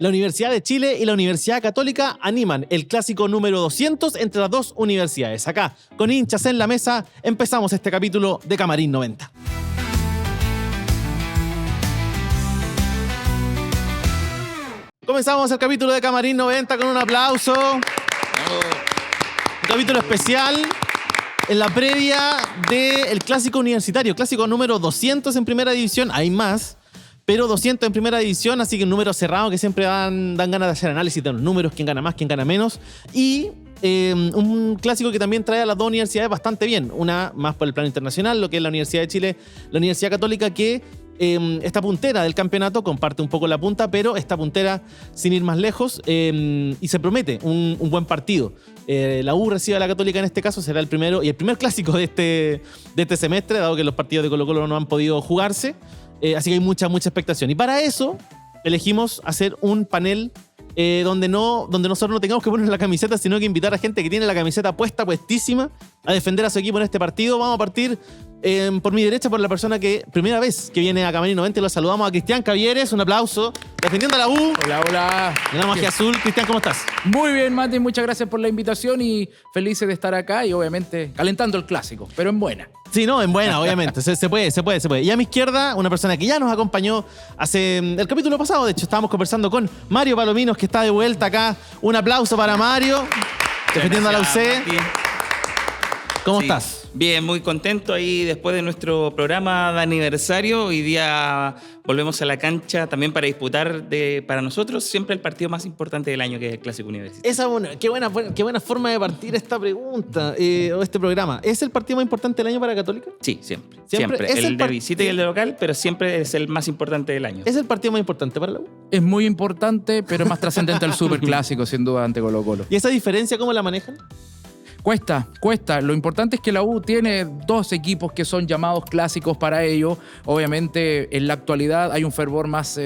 La Universidad de Chile y la Universidad Católica animan el clásico número 200 entre las dos universidades. Acá, con hinchas en la mesa, empezamos este capítulo de Camarín 90. Comenzamos el capítulo de Camarín 90 con un aplauso. Un capítulo especial en la previa del clásico universitario, clásico número 200 en primera división. Hay más, pero 200 en primera división, así que un número cerrado que siempre dan ganas de hacer análisis de los números, quién gana más, quién gana menos. Y un clásico que también trae a las dos universidades bastante bien. Una más por el plano internacional, lo que es la Universidad de Chile, la Universidad Católica, que esta puntera del campeonato comparte un poco la punta, pero esta puntera sin ir más lejos, y se promete un buen partido. La U recibe a la Católica en este caso, será el primero y el primer clásico de este semestre, dado que los partidos de Colo-Colo no han podido jugarse, así que hay mucha expectación. Y para eso elegimos hacer un panel donde nosotros no tengamos que poner la camiseta, sino que invitar a gente que tiene la camiseta puestísima, a defender a su equipo en este partido. Vamos a partir por mi derecha, por la persona que primera vez que viene a Camarín 90, y lo saludamos a Cristian Cavieres. Un aplauso, defendiendo a la U. Hola. De la magia azul. Cristian, ¿cómo estás? Muy bien, Mati, muchas gracias por la invitación y felices de estar acá y obviamente calentando el clásico, pero en buena. Sí, no, en buena, obviamente. Se puede. Y a mi izquierda, una persona que ya nos acompañó hace el capítulo pasado. De hecho, estábamos conversando con Mario Palominos, que está de vuelta acá. Un aplauso para Mario, defendiendo a la UC. ¿Cómo estás? Bien, muy contento ahí después de nuestro programa de aniversario. Hoy día volvemos a la cancha también para disputar para nosotros siempre el partido más importante del año, que es el Clásico Universitario. Qué buena forma de partir esta pregunta o este programa. ¿Es el partido más importante del año para Católica? Sí, siempre. El de visita y el de local, pero siempre es el más importante del año. ¿Es el partido más importante para la U? Es muy importante, pero más trascendente el superclásico, sin duda, ante Colo-Colo. ¿Y esa diferencia cómo la manejan? Cuesta. Lo importante es que la U tiene dos equipos que son llamados clásicos para ello. Obviamente, en la actualidad hay un fervor más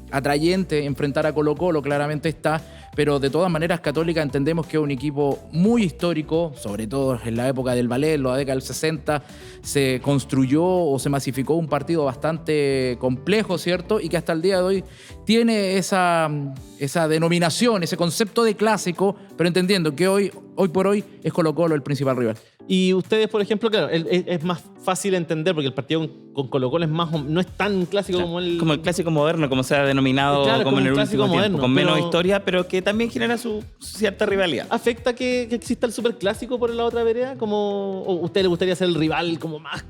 atrayente enfrentar a Colo-Colo, claramente está. Pero de todas maneras, Católica entendemos que es un equipo muy histórico, sobre todo en la época del ballet, en la década del 60, se construyó o se masificó un partido bastante complejo, ¿cierto? Y que hasta el día de hoy tiene esa denominación, ese concepto de clásico, pero entendiendo que hoy por hoy es Colo-Colo el principal rival. Y ustedes, por ejemplo, claro, es más fácil entender porque el partido con Colo-Colo no es tan clásico, claro, como el clásico moderno, como se ha denominado, claro, como en el último tiempo, con menos historia, pero que también genera su cierta rivalidad. ¿Afecta que exista el superclásico por la otra vereda? ¿O a usted le gustaría ser el rival como más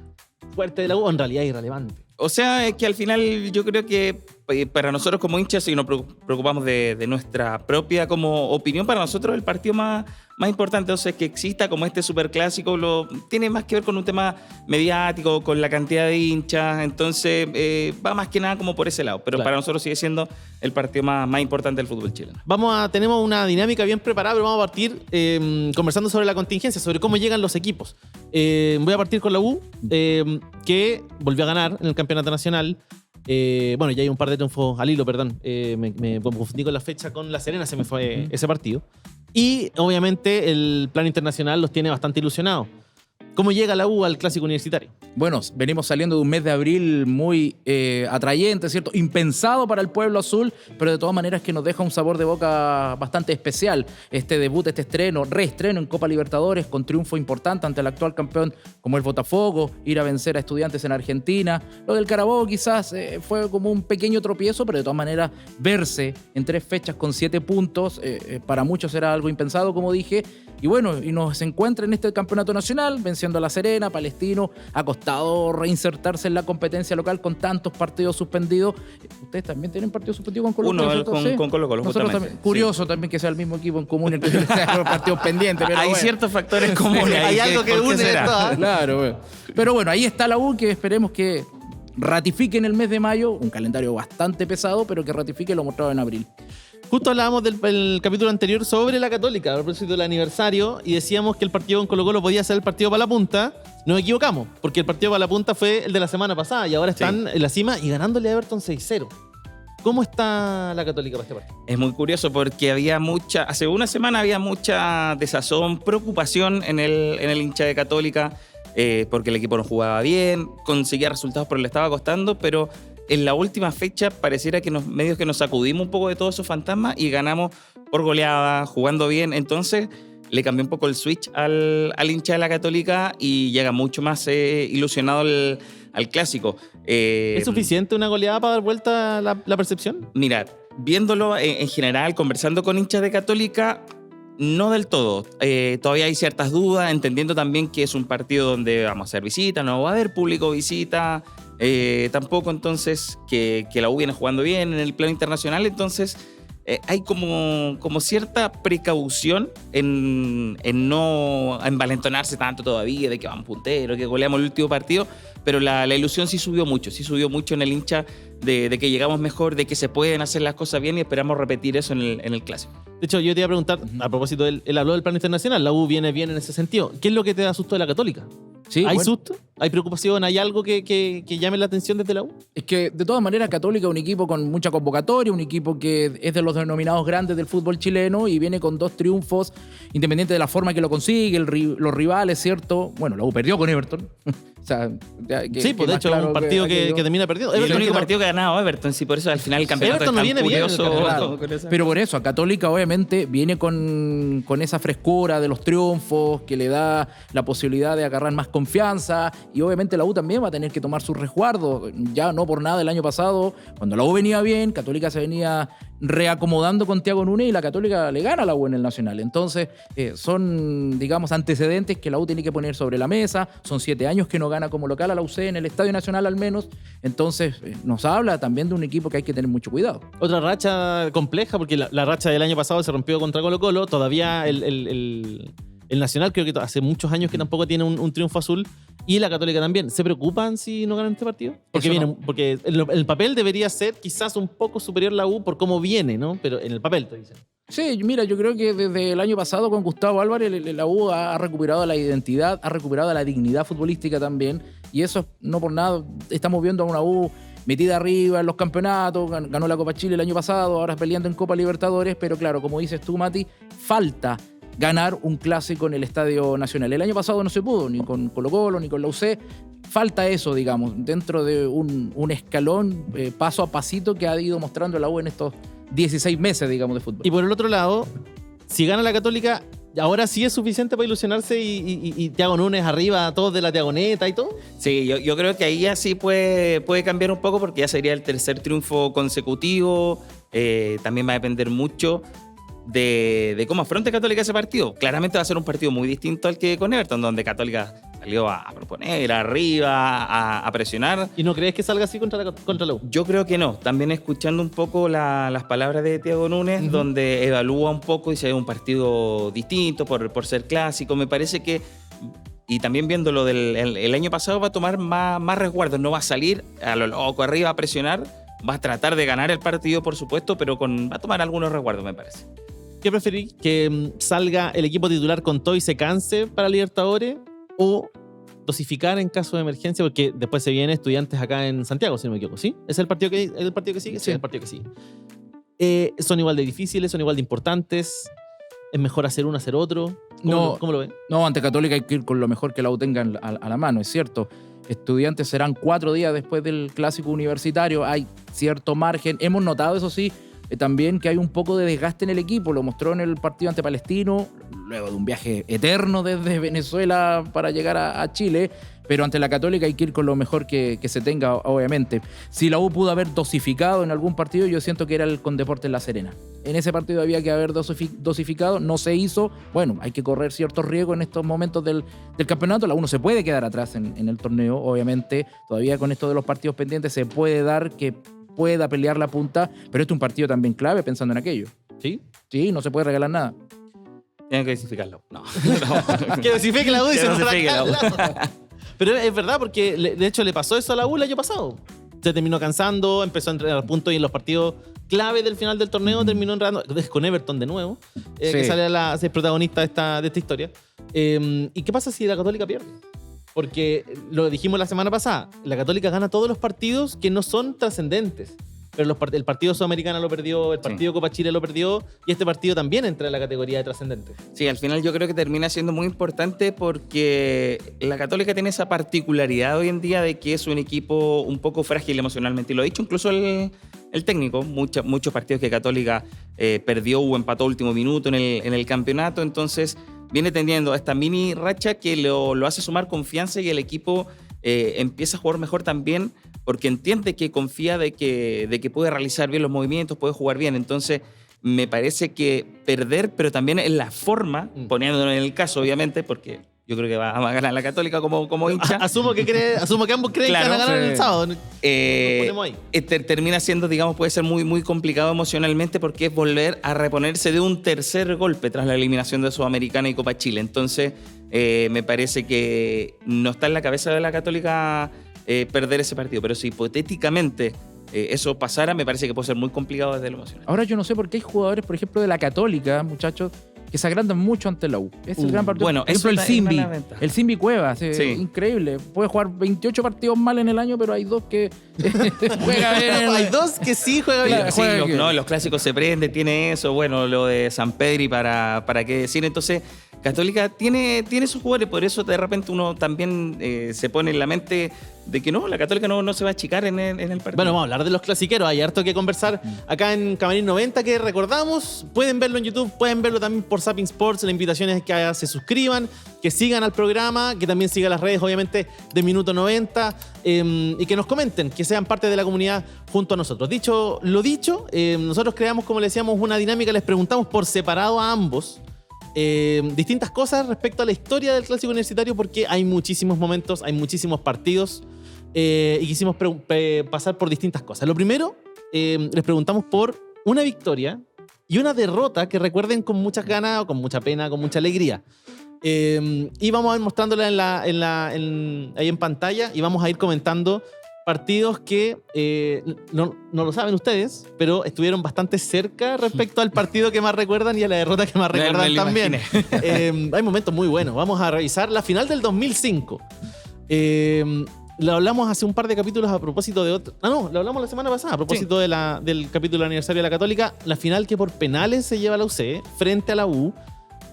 fuerte de la U, o en realidad es irrelevante? O sea, es que al final yo creo que para nosotros como hinchas, si nos preocupamos de nuestra propia como opinión, para nosotros el partido más importante, entonces, que exista como este superclásico, tiene más que ver con un tema mediático, con la cantidad de hinchas, entonces va más que nada como por ese lado, pero claro, para nosotros sigue siendo el partido más importante del fútbol chileno. Tenemos una dinámica bien preparada, pero vamos a partir conversando sobre la contingencia, sobre cómo llegan los equipos. Voy a partir con la U, que volvió a ganar en el campeonato nacional. Ya hay un par de triunfos al hilo, perdón. Me confundí con la fecha con La Serena, se me fue ese partido. Y obviamente el plano internacional los tiene bastante ilusionados. ¿Cómo llega la U al clásico universitario? Bueno, venimos saliendo de un mes de abril muy atrayente, ¿cierto? Impensado para el pueblo azul, pero de todas maneras que nos deja un sabor de boca bastante especial. Este debut, este reestreno en Copa Libertadores, con triunfo importante ante el actual campeón como el Botafogo, ir a vencer a Estudiantes en Argentina. Lo del Carabobo quizás fue como un pequeño tropiezo, pero de todas maneras verse en 3 fechas con 7 puntos, para muchos era algo impensado, como dije. Y bueno, y nos encuentra en este campeonato nacional, venciendo a La Serena, Palestino. Ha costado reinsertarse en la competencia local con tantos partidos suspendidos. Ustedes también tienen partidos suspendidos con Colo-Colo. Con Colo-Colo, justamente. Curioso también que sea el mismo equipo en común, el que sea los partidos pendientes. Pero hay ciertos factores comunes. Hay algo que une esto. Claro, bueno. Pero bueno, ahí está la U, que esperemos que ratifique en el mes de mayo, un calendario bastante pesado, pero que ratifique lo mostrado en abril. Justo hablábamos del capítulo anterior sobre la Católica, a propósito del aniversario, y decíamos que el partido con Colo-Colo podía ser el partido para la punta. Nos equivocamos, porque el partido para la punta fue el de la semana pasada y ahora están en la cima y ganándole a Everton 6-0. ¿Cómo está la Católica para este partido? Es muy curioso porque hace una semana había mucha desazón, preocupación en el hincha de Católica, porque el equipo no jugaba bien, conseguía resultados pero le estaba costando, pero en la última fecha pareciera que medios que nos sacudimos un poco de todos esos fantasmas y ganamos por goleada, jugando bien. Entonces le cambió un poco el switch al hincha de la Católica y llega mucho más ilusionado al clásico. ¿Es suficiente una goleada para dar vuelta la percepción? Mira, viéndolo en general, conversando con hinchas de Católica, no del todo. Todavía hay ciertas dudas, entendiendo también que es un partido donde vamos a hacer visita, no va a haber público visita, tampoco entonces que la U viene jugando bien en el plano internacional, entonces hay como cierta precaución en no envalentonarse tanto todavía de que van punteros, que goleamos el último partido, pero la ilusión sí subió mucho en el hincha de que llegamos mejor, de que se pueden hacer las cosas bien y esperamos repetir eso en el clásico. De hecho, yo te iba a preguntar, a propósito, él habló del plano internacional, la U viene bien en ese sentido. ¿Qué es lo que te da susto de la Católica? Sí, ¿Hay bueno, susto? ¿Hay preocupación? ¿Hay algo que llame la atención desde la U? es que de todas maneras Católica es un equipo con mucha convocatoria, un equipo que es de los denominados grandes del fútbol chileno y viene con 2 triunfos, independiente de la forma que lo consigue, los rivales, ¿cierto? Bueno, la U perdió con Everton. O sea, sí, pues de hecho es un partido que termina perdiendo. Y el único partido que ha ganado Everton, sí, por eso al final el campeonato Everton no es tan viene bien, curioso. claro. Pero por eso, a Católica obviamente viene con esa frescura de los triunfos que le da la posibilidad de agarrar más confianza y obviamente la U también va a tener que tomar sus resguardos. Ya no por nada el año pasado, cuando la U venía bien, Católica se venía reacomodando con Thiago Núñez y la Católica le gana a la U en el Nacional. Entonces son, digamos, antecedentes que la U tiene que poner sobre la mesa. Son 7 años que no gana como local a la UC en el Estadio Nacional al menos. Entonces nos habla también de un equipo que hay que tener mucho cuidado. Otra racha compleja, porque la racha del año pasado se rompió contra Colo-Colo. Todavía el Nacional creo que hace muchos años que tampoco tiene un triunfo azul. Y la Católica también. ¿Se preocupan si no ganan este partido? Porque, porque el papel debería ser quizás un poco superior la U por cómo viene, ¿no? Pero en el papel te dicen. Sí, mira, yo creo que desde el año pasado con Gustavo Álvarez la U ha recuperado la identidad, ha recuperado la dignidad futbolística también. Y eso no por nada. Estamos viendo a una U metida arriba en los campeonatos, ganó la Copa Chile el año pasado, ahora peleando en Copa Libertadores. Pero claro, como dices tú, Mati, falta ganar un clásico en el Estadio Nacional. El año pasado no se pudo, ni con Colo-Colo, ni con la UC. Falta eso, digamos, dentro de un escalón paso a pasito que ha ido mostrando la U en estos 16 meses, digamos, de fútbol. Y por el otro lado, si gana la Católica, ahora sí es suficiente para ilusionarse y Thiago Núñez arriba, todos de la Tiagoneta y todo. Sí, yo creo que ahí ya sí puede cambiar un poco porque ya sería el 3er triunfo consecutivo. También va a depender mucho de cómo afronte Católica ese partido. Claramente va a ser un partido muy distinto al que con Everton, donde Católica salió a proponer arriba, a presionar. ¿Y no crees que salga así contra la U? Yo creo que no. También escuchando un poco las palabras de Thiago Núñez, donde evalúa un poco y se ve un partido distinto por ser clásico. Me parece que, y también viendo lo del el año pasado, va a tomar más resguardos. No va a salir a lo loco arriba a presionar. Va a tratar de ganar el partido, por supuesto, pero va a tomar algunos resguardos, me parece. ¿Qué preferís? ¿Que salga el equipo titular con todo y se canse para Libertadores? ¿O dosificar en caso de emergencia? Porque después se vienen Estudiantes acá en Santiago, si no me equivoco, ¿sí? ¿Es el partido que sigue? Sí, es el partido que sigue. ¿Son igual de difíciles? ¿Son igual de importantes? ¿Es mejor hacer uno, hacer otro? ¿Cómo lo ven? No, ante Católica hay que ir con lo mejor que la U tenga a la mano, es cierto. Estudiantes serán 4 días después del clásico universitario. Hay cierto margen. Hemos notado, eso sí, también que hay un poco de desgaste en el equipo. Lo mostró en el partido ante Palestino, luego de un viaje eterno desde Venezuela para llegar a Chile. Pero ante la Católica hay que ir con lo mejor que se tenga, obviamente. Si la U pudo haber dosificado en algún partido, yo siento que era el con Deportes La Serena. En ese partido había que haber dosificado, no se hizo. Bueno, hay que correr ciertos riesgos en estos momentos del campeonato. La U no se puede quedar atrás en el torneo, obviamente. Todavía con esto de los partidos pendientes se puede dar que pueda pelear la punta, pero este es un partido también clave pensando en aquello. ¿Sí? Sí, no se puede regalar nada. Tienen que dosificarlo. No. Que dosifique la U y Que se dosifique la U. Pero es verdad, porque de hecho le pasó eso a la U el año pasado. Se terminó cansando, empezó a entrenar puntos y en los partidos clave del final del torneo terminó enredando con Everton de nuevo, Sí. que sale a ser protagonista de esta historia. ¿Y qué pasa si la Católica pierde? Porque lo dijimos la semana pasada, la Católica gana todos los partidos que no son trascendentes. pero el partido Sudamericana lo perdió, el partido Copa Chile lo perdió, y este partido también entra en la categoría de trascendente. Sí, al final yo creo que termina siendo muy importante porque la Católica tiene esa particularidad hoy en día de que es un equipo un poco frágil emocionalmente. Y lo ha dicho incluso el técnico. Muchos partidos que Católica perdió o empató a último minuto en el campeonato. Entonces viene teniendo esta mini racha que lo hace sumar confianza y el equipo empieza a jugar mejor también porque entiende que confía de que puede realizar bien los movimientos, puede jugar bien. Entonces me parece que perder, pero también en la forma, poniéndolo en el caso, obviamente, porque yo creo que va a ganar la Católica como hincha. Asumo que ambos creen Claro, que van a ganar sí. el sábado. Nos ponemos ahí. Termina siendo, digamos, puede ser muy, muy complicado emocionalmente porque es volver a reponerse de un tercer golpe tras la eliminación de Sudamericana y Copa Chile. Entonces, me parece que no está en la cabeza de la Católica perder ese partido, pero si hipotéticamente eso pasara, me parece que puede ser muy complicado desde lo emocional. Ahora yo no sé por qué hay jugadores, por ejemplo, de la Católica, muchachos, que se agrandan mucho ante la U. Es el gran partido. bueno, por ejemplo, eso el es una Simbi. ventaja. El Simbi Cuevas. Sí. Increíble. Puede jugar 28 partidos mal en el año, pero hay dos que juega bien. Hay dos que sí juegan bien. Claro, Sí, juega bien. los clásicos se prende, tiene eso, bueno, lo de San Pedri para qué decir. Entonces, Católica tiene sus jugadores, por eso de repente uno también se pone en la mente de que no, la Católica no se va a achicar en el partido. Bueno, vamos a hablar de los clasiqueros. Hay harto que conversar acá en Camarín 90 que recordamos. Pueden verlo en YouTube, pueden verlo también por Zapping Sports. La invitación es que se suscriban, que sigan al programa, que también sigan las redes, obviamente, de Minuto 90 y que nos comenten, que sean parte de la comunidad junto a nosotros. Dicho lo dicho, nosotros creamos, como le decíamos, una dinámica. Les preguntamos por separado a ambos distintas cosas respecto a la historia del Clásico Universitario porque hay muchísimos momentos, hay muchísimos partidos y quisimos pasar por distintas cosas. Lo primero, les preguntamos por una victoria y una derrota que recuerden con muchas ganas, o con mucha pena, con mucha alegría. Y vamos a ir mostrándola ahí en pantalla y vamos a ir comentando partidos que no lo saben ustedes, pero estuvieron bastante cerca respecto al partido que más recuerdan y a la derrota que más recuerdan me lo también. Hay momentos muy buenos. Vamos a revisar la final del 2005. Lo hablamos hace un par de capítulos a propósito de otro. No, lo hablamos la semana pasada a propósito del capítulo aniversario de la Católica. La final que por penales se lleva la UC frente a la U.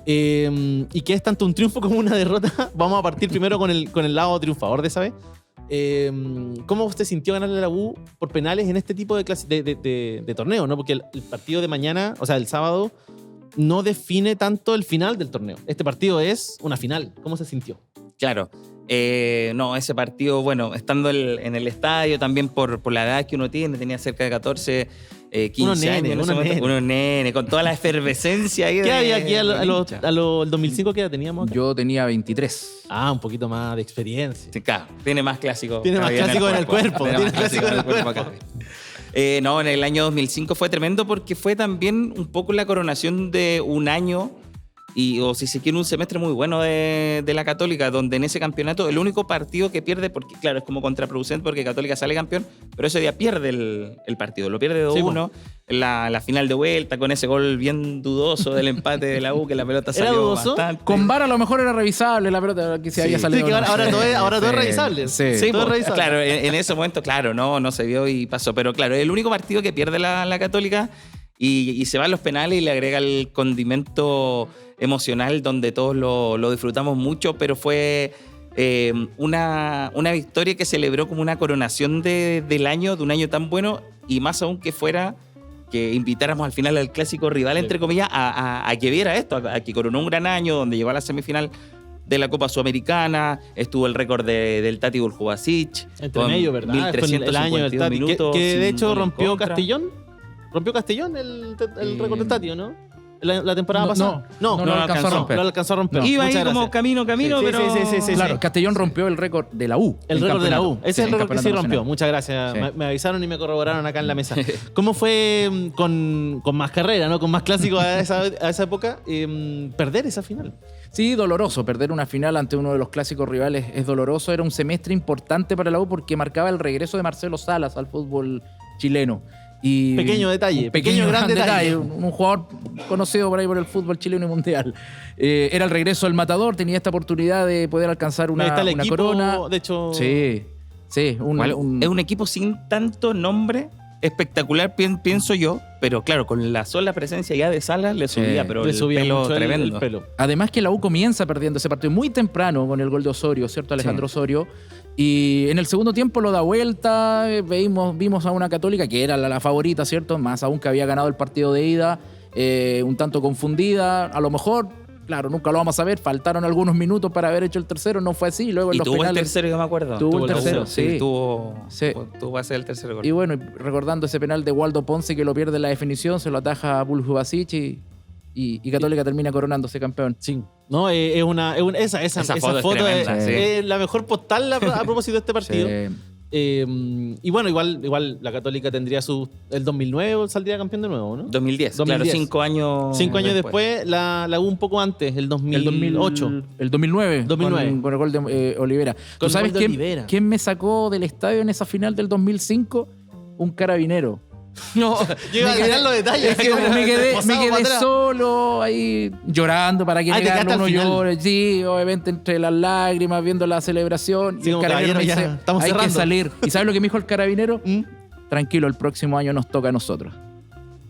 Y que es tanto un triunfo como una derrota. Vamos a partir primero con el lado triunfador de esa vez. ¿Cómo usted sintió ganarle a la U por penales en este tipo de torneo, ¿no? Porque el partido de mañana, o sea, el sábado, no define tanto el final del torneo. Este partido es una final. ¿Cómo se sintió? Claro. No, ese partido, bueno, estando en el estadio, también por la edad que uno tiene, tenía cerca de 14, 15 años. Unos nene, con toda la efervescencia ahí. ¿Qué había aquí del hincha. el 2005 que ya teníamos acá? Yo tenía 23. Un poquito más de experiencia. Sí, claro, tiene más clásico. Tiene más clásico en el cuerpo. Tiene Tiene más clásico en el cuerpo. acá. No, en el año 2005 fue tremendo porque fue también un poco la coronación de un año o si se quiere un semestre muy bueno de la Católica, donde en ese campeonato el único partido que pierde, porque claro, es como contraproducente porque Católica sale campeón, pero ese día pierde el partido, lo pierde 2-1 en la final de vuelta con ese gol bien dudoso del empate de la U, que la pelota ¿Era salió dudoso? bastante. Con VAR a lo mejor era revisable la pelota que se había salido. Sí, que ahora todo es revisable. Sí. Sí, todo es pues, revisable. claro, en ese momento, claro, no se vio y pasó. Pero claro, es el único partido que pierde la Católica y se va a los penales y le agrega el condimento emocional donde todos lo disfrutamos mucho, pero fue una victoria que celebró como una coronación del año, de un año tan bueno y más aún que fuera que invitáramos al final al clásico rival, entre comillas, a que viera esto, a que coronó un gran año donde llegó a la semifinal de la Copa Sudamericana, estuvo el récord del Tati Buljubasic. Entre medio, ¿verdad? Fue el año del Tati. Minutos Que de sin hecho gol en rompió contra. Castellón. ¿Rompió Castellón el récord del Tati, o no? La temporada No, pasada. no lo alcanzó a romper. No lo alcanzó a romper. No. Iba ahí Muchas como gracias. camino, Sí, pero... sí. Claro, Castellón rompió el récord de la U. El récord de la U. campeonato. Ese es el en récord que sí campeonato rompió. nacional. Muchas gracias. Sí. Me avisaron y me corroboraron acá en la mesa. ¿Cómo fue con más carrera, ¿no? Con más clásicos a esa época? Perder esa final. Sí, doloroso. Perder una final ante uno de los clásicos rivales es doloroso. Era un semestre importante para la U porque marcaba el regreso de Marcelo Salas al fútbol chileno. Y Pequeño detalle, un pequeño gran detalle. Un jugador conocido por ahí por el fútbol chileno y mundial. Era el regreso del Matador, tenía esta oportunidad de poder alcanzar Ahí está el una equipo, corona. de hecho. Sí. Es un equipo sin tanto nombre espectacular, pienso yo, pero claro, con la sola presencia ya de Salas le subía, Sí, pero Le el subía pelo mucho tremendo. el pelo. Además que la U comienza perdiendo ese partido muy temprano con el gol de Osorio, ¿cierto? Alejandro Osorio. Y en el segundo tiempo lo da vuelta, vimos a una Católica que era la favorita, ¿cierto? Más aún que había ganado el partido de ida, un tanto confundida. A lo mejor, claro, nunca lo vamos a ver, faltaron algunos minutos para haber hecho el tercero, no fue así. Luego en Y los tuvo penales, el tercero, yo me acuerdo. Tuvo el tercero, sí. sí. Tuvo a ser el tercer gol. Y bueno, recordando ese penal de Waldo Ponce que lo pierde en la definición, se lo ataja a Buljubasic y Católica termina coronándose campeón. Sí. No, esa foto es foto tremenda, sí. es la mejor postal a propósito de este partido. Sí. Y bueno, igual la Católica tendría el 2009 saldría campeón de nuevo, ¿no? 2010, 2010. claro, 5 años 5 años después, la U un poco antes, el 2008. El 2009. 2009. Con el gol de Olivera. Con ¿Tú el sabes gol de Olivera. quién me sacó del estadio en esa final del 2005? Un carabinero. No, yo iba a mirar los detalles. Es que me quedé Posado para atrás. solo ahí llorando para que Ah, te negarlo, quedaste al uno final. llore. Sí, obviamente entre las lágrimas, viendo la celebración. Sí, y el como carabinero me caballero, dice, ya, estamos hay cerrando. que salir. ¿Y sabes lo que me dijo el carabinero? ¿Mm? Tranquilo, el próximo año nos toca a nosotros.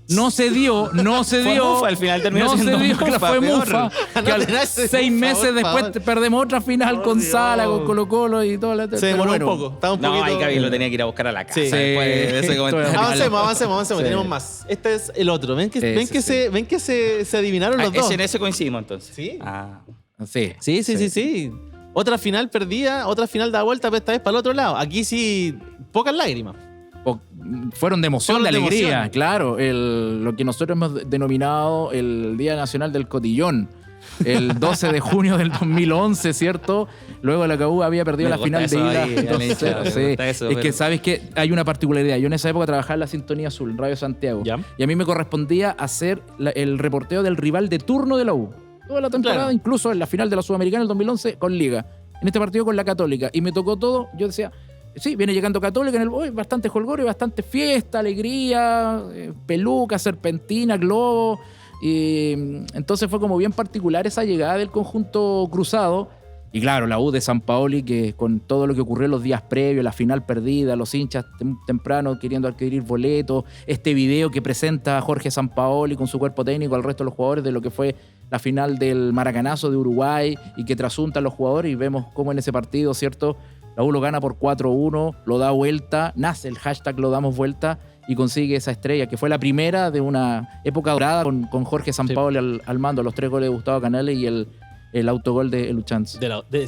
No se dio. Fue mufa, al final terminó no se siendo dio, mufa, fue peor. mufa. Que No al tenés ese, 6 por meses favor, después favor. perdemos otra final Por con Dios. Sala, con Colo Colo y todo. Se demoró un poco. Estaba un No, poquito. ahí Gaby lo tenía que ir a buscar a la casa. Sí. Después de ese comentario. Avancemos. Sí. Tenemos más. Este es el otro. ¿Ven que, Sí, ven sí, que, sí. ven que se adivinaron los dos? En ese coincidimos entonces. ¿Sí? Ah. Sí. Sí. Otra final perdida, otra final da vuelta, pero esta vez para el otro lado. Aquí sí, pocas lágrimas. Fueron de emoción, Fueron de de alegría, emoción. claro. Lo que nosotros hemos denominado el Día Nacional del Cotillón. El 12 de junio del 2011, ¿cierto? Luego la CAU había perdido Me la final de gusta ida. eso ahí, 2-0, Alecha, me sí. gusta eso, Es que pero- sabes que hay una particularidad. Yo en esa época trabajaba en la Sintonía Azul, en Radio Santiago. Ya. Y a mí me correspondía hacer el reporteo del rival de turno de la U. Toda la temporada, Claro. incluso en la final de la Sudamericana del 2011 con Liga. En este partido con la Católica. Y me tocó todo. Yo decía, sí, viene llegando Católica en el hoy, bastante jolgorio, bastante fiesta, alegría, peluca, serpentina, globo. Y entonces fue como bien particular esa llegada del conjunto cruzado. Y claro, la U de San Paoli, que con todo lo que ocurrió los días previos, la final perdida, los hinchas temprano queriendo adquirir boletos, este video que presenta a Jorge Sampaoli con su cuerpo técnico al resto de los jugadores de lo que fue la final del Maracanazo de Uruguay y que trasuntan los jugadores y vemos cómo en ese partido, ¿cierto? La U lo gana por 4-1, lo da vuelta, nace el hashtag lo damos vuelta y consigue esa estrella, que fue la primera de una época dorada con Jorge Sampaoli al mando, los 3 goles de Gustavo Canales y el autogol de Luchanz.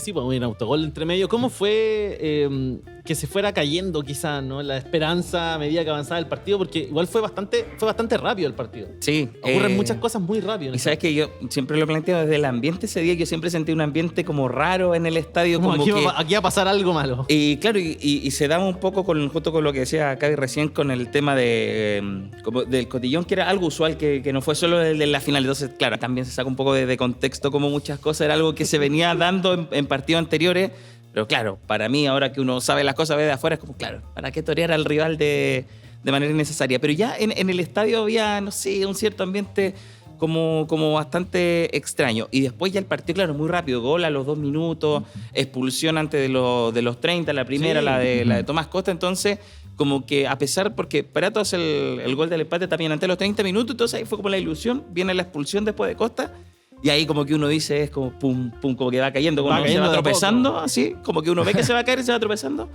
Sí, pues un autogol entre medio. ¿Cómo fue que se fuera cayendo quizás, ¿no? La esperanza a medida que avanzaba el partido? Porque igual fue bastante rápido el partido. Sí. Ocurren muchas cosas muy rápido. Y sabes que yo siempre lo planteo desde el ambiente ese día, yo siempre sentí un ambiente como raro en el estadio. Como Como aquí, que, aquí va a pasar algo malo. y claro, y se daba un poco junto con lo que decía Cavi recién con el tema como del cotillón, que era algo usual, que no fue solo el de la final. Entonces, claro, también se saca un poco de contexto como muchas cosas, era algo que se venía dando en partidos anteriores. Pero claro, para mí, ahora que uno sabe las cosas, ve de afuera, es como, claro, ¿para qué torear al rival de manera innecesaria? Pero ya en el estadio había, no sé, un cierto ambiente como bastante extraño. Y después ya el partido, claro, muy rápido. Gol a los 2 minutos, expulsión antes de los 30, la primera, Sí. la de Tomás Costa. Entonces, como que a pesar, porque Perato hace el gol del empate también antes de los 30 minutos, entonces ahí fue como la ilusión, viene la expulsión después de Costa. Y ahí como que uno dice, es como pum, pum, como que va cayendo, como Va se cayendo va de a tropezando, poco. así, como que uno ve que se va a caer y se va tropezando.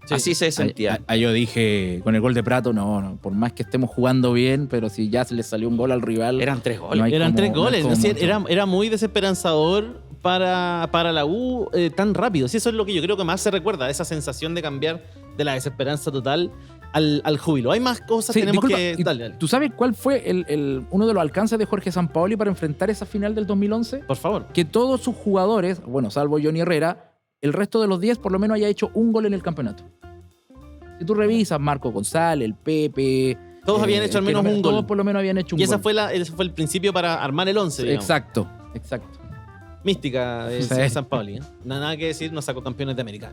Sí. Así se sentía. Yo dije, con el gol de Prato, no, por más que estemos jugando bien, pero si ya se le salió un gol al rival. Eran 3 goles. No hay Eran como- 3 no hay goles. como ¿no? Sí, mucho. era muy desesperanzador para la U tan rápido. Sí, eso es lo que yo creo que más se recuerda, esa sensación de cambiar de la desesperanza total al júbilo. Hay más cosas, Sí, tenemos disculpa, que... ¿y Dale. ¿Tú sabes cuál fue uno de los alcances de Jorge Sampaoli para enfrentar esa final del 2011? Por favor. Que todos sus jugadores, bueno, salvo Johnny Herrera, el resto de los 10 por lo menos haya hecho un gol en el campeonato. Si tú revisas, Marco González, el Pepe... Todos habían hecho al menos un todos gol. por lo menos habían hecho un Y ese gol. fue el principio para armar el 11, digamos. Exacto. Mística de Sí. San Pauli. Nada que decir, nos sacó campeones de América.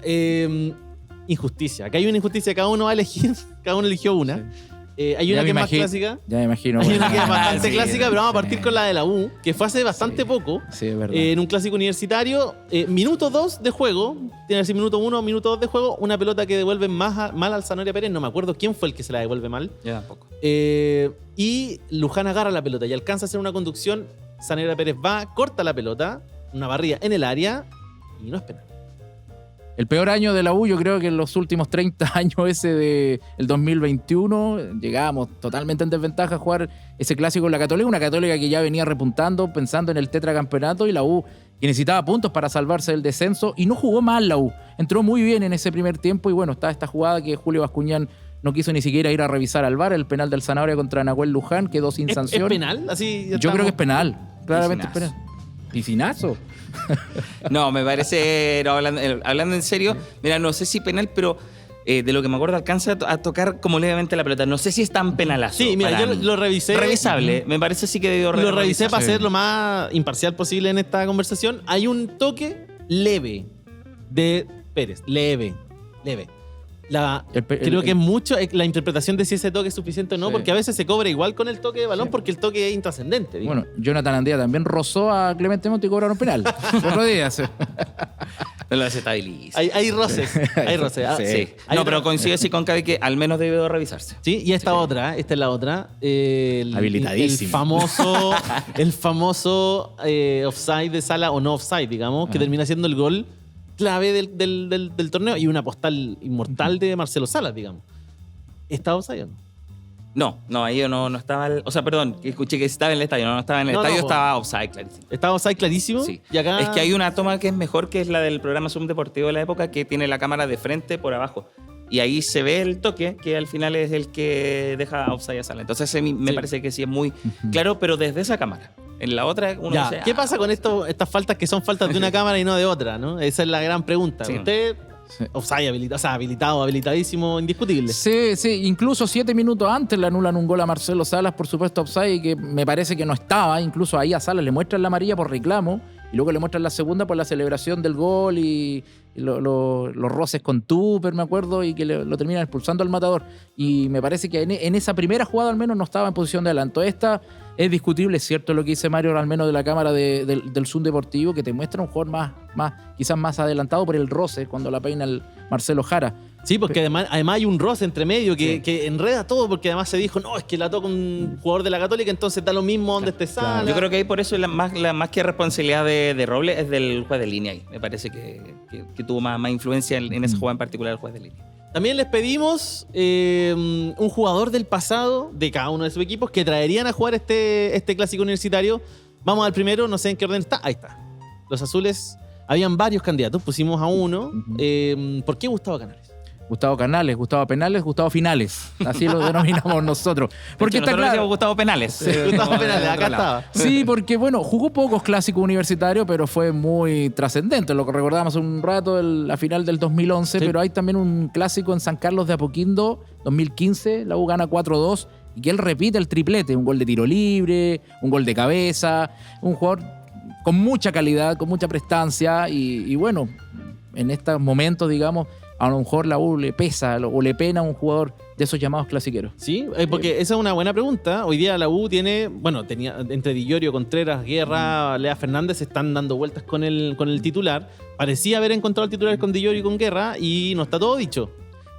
Injusticia. Acá hay una injusticia. Cada uno va a elegir, cada uno eligió una. Hay una Ya que es me más clásica. Ya me imagino. Hay una que es bastante Sí, clásica, pero vamos a partir con la de la U, que fue hace bastante poco. Sí, es verdad. En un clásico universitario, minuto 2 de juego, tiene que decir minuto 1, minuto 2 de juego, una pelota que devuelve mal al Zanahoria Pérez, no me acuerdo quién fue el que se la devuelve mal. Yo tampoco. Y Luján agarra la pelota y alcanza a hacer una conducción, Zanahoria Pérez va, corta la pelota, una barrida en el área y no es penal. El peor año de la U, yo creo que en los últimos 30 años ese del 2021, llegábamos totalmente en desventaja a jugar ese clásico en la Católica, una Católica que ya venía repuntando, pensando en el tetracampeonato, y la U que necesitaba puntos para salvarse del descenso, y no jugó mal la U. Entró muy bien en ese primer tiempo, y bueno, está esta jugada que Julio Bascuñán no quiso ni siquiera ir a revisar al VAR, el penal del Zanahoria contra Nahuel Luján, quedó sin sanción. ¿Es penal? Así Yo creo que es penal, claramente es Piscinazo. penal. Piscinazo. No, me parece, no, hablando en serio, mira, no sé si penal, pero de lo que me acuerdo alcanza a tocar como levemente la pelota. No sé si es tan penalazo. Sí, mira, para yo mí. lo revisé. Revisable, me parece sí que debió Lo revisé para Sí. ser lo más imparcial posible en esta conversación. Hay un toque leve de Pérez. Leve. Creo que es mucho la interpretación de si ese toque es suficiente o no, Sí. porque a veces se cobra igual con el toque de balón porque el toque es intrascendente. digamos. Bueno, Jonathan Andía también rozó a Clemente Montt y cobraron penal. Otro día. Sí. No lo desestabiliza. Hay roces. Hay roces. Ah, Sí. Hay No, otra- pero coincide sí con Cavi que al menos debió revisarse. Sí, y esta otra, esta es la otra. Habilitadísimo. El famoso offside de Sala, o no offside, digamos, que termina siendo el gol clave del torneo y una postal inmortal de Marcelo Salas, digamos. ¿Está offside o no? No, ahí yo no estaba. O sea, perdón, que escuché que estaba en el estadio. No estaba en el No, estadio, no, estaba offside, clarísimo. Está offside clarísimo. Sí. Y acá... Es que hay una toma que es mejor, que es la del programa Zoom Deportivo de la época, que tiene la cámara de frente por abajo. Y ahí se ve el toque, que al final es el que deja offside a Sala. Entonces ese me Sí. parece que sí es muy claro, pero desde esa cámara. En la otra uno Ya, dice, ¿qué pasa con estas faltas que son faltas de una cámara y no de otra, ¿no? Esa es la gran pregunta. Sí. Usted, Sí. offside habilitado, o sea, habilitadísimo, indiscutible. Sí, incluso 7 minutos antes le anulan un gol a Marcelo Salas, por supuesto, offside, que me parece que no estaba. Incluso ahí a Salas le muestran la amarilla por reclamo y luego le muestran la segunda por la celebración del gol y los roces con Tupper, me acuerdo, y que lo terminan expulsando al matador. Y me parece que en esa primera jugada al menos no estaba en posición de adelanto. Esta es discutible, es cierto lo que dice Mario, al menos de la cámara del Zoom Deportivo, que te muestra un jugador quizás más adelantado por el roce cuando la peina el Marcelo Jara. Sí, porque además hay un roce entre medio que, Sí. que enreda todo, porque además se dijo, no, es que la toca un jugador de la Católica, entonces da lo mismo donde esté Sala. Yo creo que ahí por eso más que responsabilidad de Robles es del juez de línea ahí. Me parece que tuvo más influencia en esa jugada en particular el juez de línea. También les pedimos un jugador del pasado de cada uno de sus equipos que traerían a jugar este clásico universitario. Vamos al primero, no sé en qué orden está. Ahí está. Los azules, habían varios candidatos, pusimos a uno. ¿Por qué Gustavo Canales? Gustavo Canales, Gustavo Penales, Gustavo Finales. Así lo denominamos nosotros. Porque Porque está nosotros claro. decíamos Gustavo Penales. Gustavo Penales, acá Otro lado. estaba. Sí, porque bueno, jugó pocos clásicos universitarios, pero fue muy trascendente. Lo que recordamos hace un rato, la final del 2011, Sí. pero hay también un clásico en San Carlos de Apoquindo, 2015, la U gana 4-2, y que él repite el triplete, un gol de tiro libre, un gol de cabeza, un jugador con mucha calidad, con mucha prestancia, y bueno, en estos momentos, digamos, a lo mejor la U le pesa o le pena a un jugador de esos llamados clasiqueros. Sí, porque esa es una buena pregunta. Hoy día la U tenía entre Di Llorio, Contreras, Guerra, Lea Fernández, están dando vueltas con el titular. Parecía haber encontrado el titular con Di Llorio y con Guerra y no está todo dicho.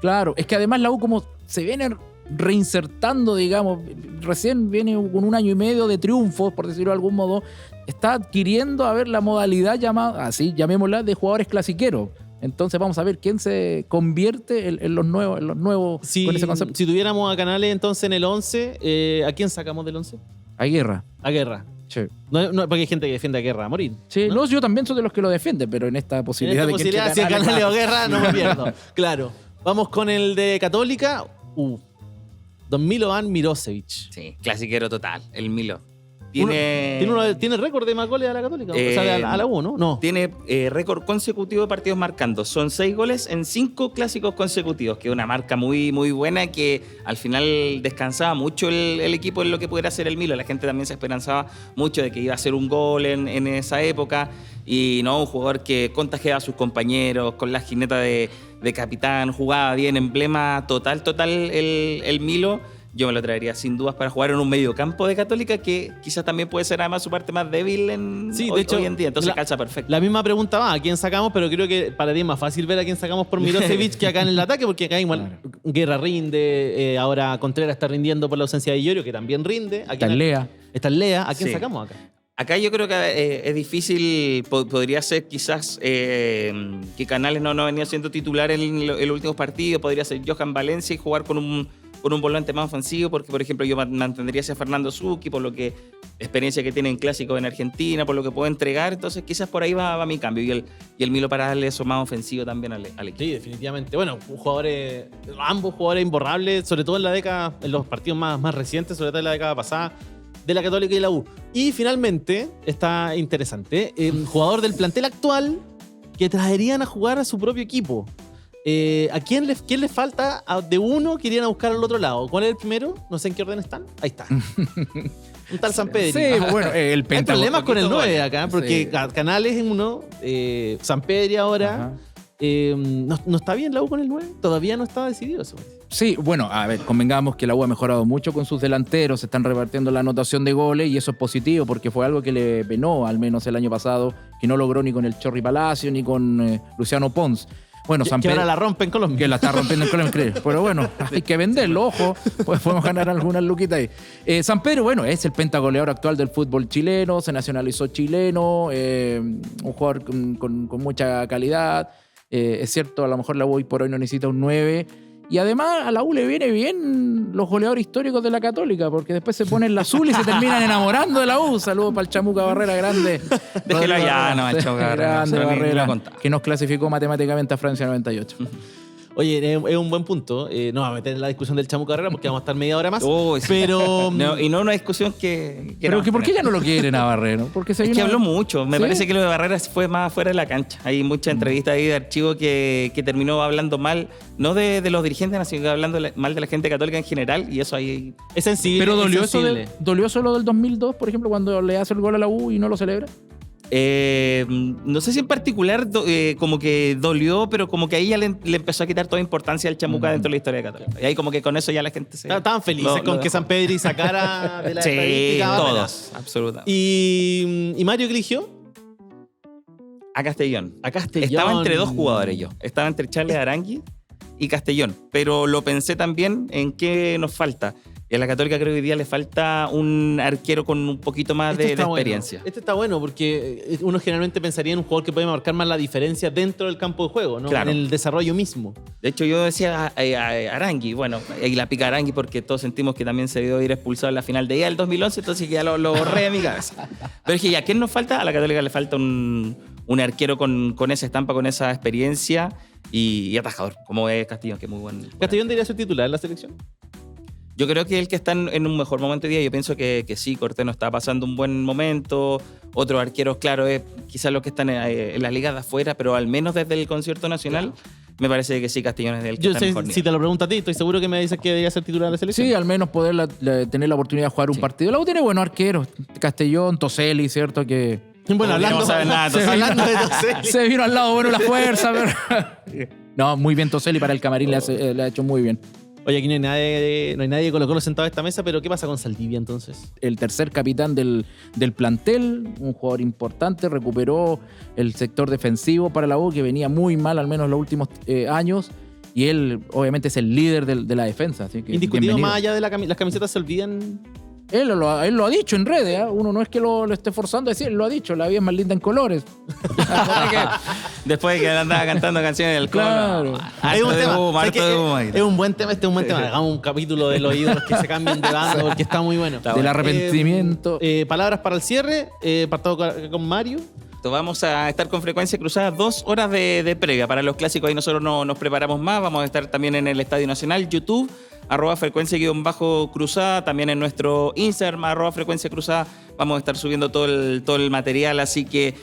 Claro, es que además la U como se viene reinsertando, digamos, recién viene con un año y medio de triunfos, por decirlo de algún modo, está adquiriendo a ver la modalidad llamada, así llamémosla, de jugadores clasiqueros. Entonces vamos a ver quién se convierte en los nuevos Si, con ese concepto. si tuviéramos a Canales entonces en el 11, ¿a quién sacamos del 11? A Guerra. A Guerra. Sí. No, porque hay gente que defiende a Guerra a morir. Sí, ¿no? no, yo también soy de los que lo defienden, pero en esta En posibilidad esta de que entre posibilidad, si es Canales o claro. Guerra, no me pierdo. Claro. Vamos con el de Católica. Don Milovan Mirosevic. Sí, clasiquero total, el Milo. ¿Tiene récord de más goles a la Católica? O sea, a la U, ¿no? No. Tiene récord consecutivo de partidos marcando. Son 6 goles en 5 clásicos consecutivos, que es una marca muy, muy buena, que al final descansaba mucho el equipo en lo que pudiera hacer el Milo. La gente también se esperanzaba mucho de que iba a hacer un gol en esa época. Y no, un jugador que contagiaba a sus compañeros, con la jineta de capitán, jugaba bien, emblema total el Milo. yo me lo traería sin dudas para jugar en un mediocampo de Católica, que quizás también puede ser además su parte más débil hoy en día. Entonces calza perfecto. La misma pregunta va, ¿a quién sacamos? Pero creo que para ti es más fácil ver a quién sacamos por Milosevic que acá en el ataque, porque acá igual Guerra rinde, ahora Contreras está rindiendo por la ausencia de Illorio, que también rinde. Está en Lea. Está en Lea. ¿A quién Sí. sacamos acá? Acá yo creo que es difícil, podría ser quizás que Canales no venía siendo titular en los últimos partidos, podría ser Johan Valencia y jugar con un volante más ofensivo, porque por ejemplo yo mantendría a Fernando Zucchi, por lo que experiencia que tiene en clásicos en Argentina, por lo que puede entregar, entonces quizás por ahí va mi cambio, y el Milo para darle eso más ofensivo también al equipo. Sí, definitivamente. Bueno, ambos jugadores imborrables, sobre todo en los partidos más recientes, sobre todo en la década pasada, de la Católica y la U. Y finalmente, está interesante, jugador del plantel actual que traerían a jugar a su propio equipo. ¿A quién le falta de uno que irían a buscar al otro lado? ¿Cuál es el primero? No sé en qué orden están. Ahí está. Un tal San Pedro. Sí, bueno, el Hay problemas con el 9 bueno. acá, porque Sí. Canales en uno, San Pedro ahora. Ajá. ¿No está bien la U con el 9? Todavía no está decidido eso. Sí, bueno, a ver, convengamos que la U ha mejorado mucho con sus delanteros, se están repartiendo la anotación de goles y eso es positivo porque fue algo que le penó al menos el año pasado, que no logró ni con el Chorri Palacio ni con Luciano Pons. Bueno, Que ahora la rompen en Colombia. que la está rompiendo en Colombia, increíble. Pero bueno, hay que venderlo, ojo, pues podemos ganar algunas luquitas ahí. San Pedro, bueno, es el pentagoleador actual del fútbol chileno, se nacionalizó chileno, un jugador con mucha calidad. Es cierto, a lo mejor la U hoy por hoy no necesita un 9. Y además a la U le viene bien los goleadores históricos de la Católica, porque después se ponen la azul y se terminan enamorando de la U. Saludos para el Chamuca Barrera, grande. Déjelo allá, no, Chamuca Barrera, Grande no, ni Barrera, lo contaba. que nos clasificó matemáticamente a Francia 98. Oye, es un buen punto. No vamos a meter en la discusión del Chamu Carrera porque vamos a estar media hora más. Uy, sí. Pero. No, y no una discusión que Pero no, que ¿por qué ya no lo quieren a Barrera? Porque se Es vino que habló mucho. Me ¿Sí? parece que lo de Barreras fue más fuera de la cancha. Hay muchas entrevistas ahí de archivo que terminó hablando mal, no de los dirigentes, sino que hablando mal de la gente católica en general. Y eso ahí. Es sensible. Pero es dolió sensible. dolió solo del 2002, por ejemplo, cuando le hace el gol a la U y no lo celebra. No sé si en particular como que dolió, pero como que ahí ya le empezó a quitar toda importancia al Chamuca dentro de la historia de Católica. Y ahí como que con eso ya la gente se... Estaban felices lo con que dejó. San Pedro sacara de la Sí, estadística. todos, absolutamente. ¿Y Mario qué eligió? A Castellón. A Castellón. Estaba entre dos jugadores yo. Estaba entre Charles Arangui y Castellón. Pero lo pensé también en qué nos falta. Y a la Católica creo que hoy día le falta un arquero con un poquito más de está experiencia. Bueno. Este está bueno porque uno generalmente pensaría en un jugador que puede marcar más la diferencia dentro del campo de juego, ¿no? Claro. En el desarrollo mismo. De hecho, yo decía a Arangui, bueno, y la pica Arangui porque todos sentimos que también se debió ir expulsado en la final de ella del 2011, entonces ya lo borré de mi cabeza. Pero dije, ¿ya quién nos falta? A la Católica le falta un arquero con esa estampa, con esa experiencia y atajador, como es Castellón, que es muy buen. ¿Castellón debería ser titular en la selección? Yo creo que el que está en un mejor momento de día, yo pienso que sí, Cortés no está pasando un buen momento. Otros arqueros, claro, es quizás los que están en las ligas de afuera, pero al menos desde el concierto nacional, me parece que sí, Castellón es el que Yo está sé, mejor si nivel. te lo pregunto a ti, estoy seguro que me dices que debería ser titular de la selección. Sí, al menos poder tener la oportunidad de jugar un Sí. partido. La U tiene buenos arqueros. Castellón, Toselli, ¿cierto? Que Bueno, hablando, no saben nada, se- Toselli. hablando de Toselli. se vino al lado bueno la fuerza. Pero... No, muy bien Toselli para el camarín, le ha hecho muy bien. Oye, aquí no hay nadie de Colo-Colo sentado a esta mesa, pero ¿qué pasa con Saldivia entonces? El tercer capitán del plantel, un jugador importante, recuperó el sector defensivo para la U, que venía muy mal, al menos los últimos años, y él obviamente es el líder de la defensa. Así que Indiscutido, bienvenido. más allá de las camisetas se olvidan. Él lo ha dicho en redes, ¿eh? Uno no es que lo esté forzando a decir, él lo ha dicho, la vida es más linda en colores. Después de que él andaba cantando canciones del Colo. Claro. Es un Harto de tema. humo, ¿Sabes harto qué? de humo. Es un buen tema, este es un buen tema. Hagamos un capítulo de los ídolos que se cambian de bando porque está muy bueno. Del arrepentimiento. Palabras para el cierre, partado con Mario. Vamos a estar con frecuencia cruzada 2 horas de previa. Para los clásicos ahí nosotros no nos preparamos más. Vamos a estar también en el Estadio Nacional, YouTube, @frecuencia_cruzada. También en nuestro Instagram, @frecuencia cruzada. Vamos a estar subiendo todo el material. Así que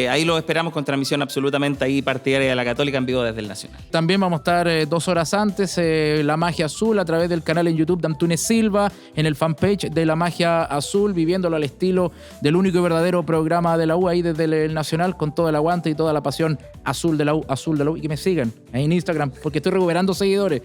ahí lo esperamos con transmisión absolutamente ahí partidaria de la Católica en vivo desde el Nacional. También vamos a estar 2 horas antes, La Magia Azul, a través del canal en YouTube de Antunes Silva, en el fanpage de La Magia Azul, viviéndolo al estilo del único y verdadero programa de la U, ahí desde el Nacional, con todo el aguante y toda la pasión azul de la U, y que me sigan ahí en Instagram, porque estoy recuperando seguidores,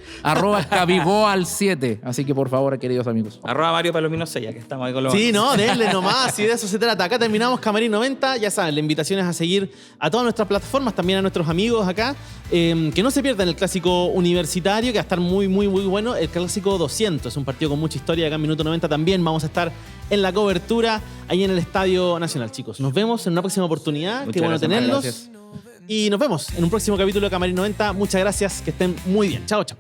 @cabigoal 7. Así que por favor, queridos amigos. @Mario Palomino 6, que estamos ahí con los... Sí, no, denle nomás, y de eso se trata. Acá terminamos Camarín 90, ya saben, la invitación es a seguir a todas nuestras plataformas, también a nuestros amigos acá, que no se pierdan el clásico universitario, que va a estar muy, muy, muy bueno. El clásico 200, es un partido con mucha historia, acá en Minuto 90 también vamos a estar en la cobertura, ahí en el Estadio Nacional, chicos. Nos vemos en una próxima oportunidad, qué bueno gracias, tenerlos. gracias. Y nos vemos en un próximo capítulo de Camarín 90. Muchas gracias, que estén muy bien. Chao, chao.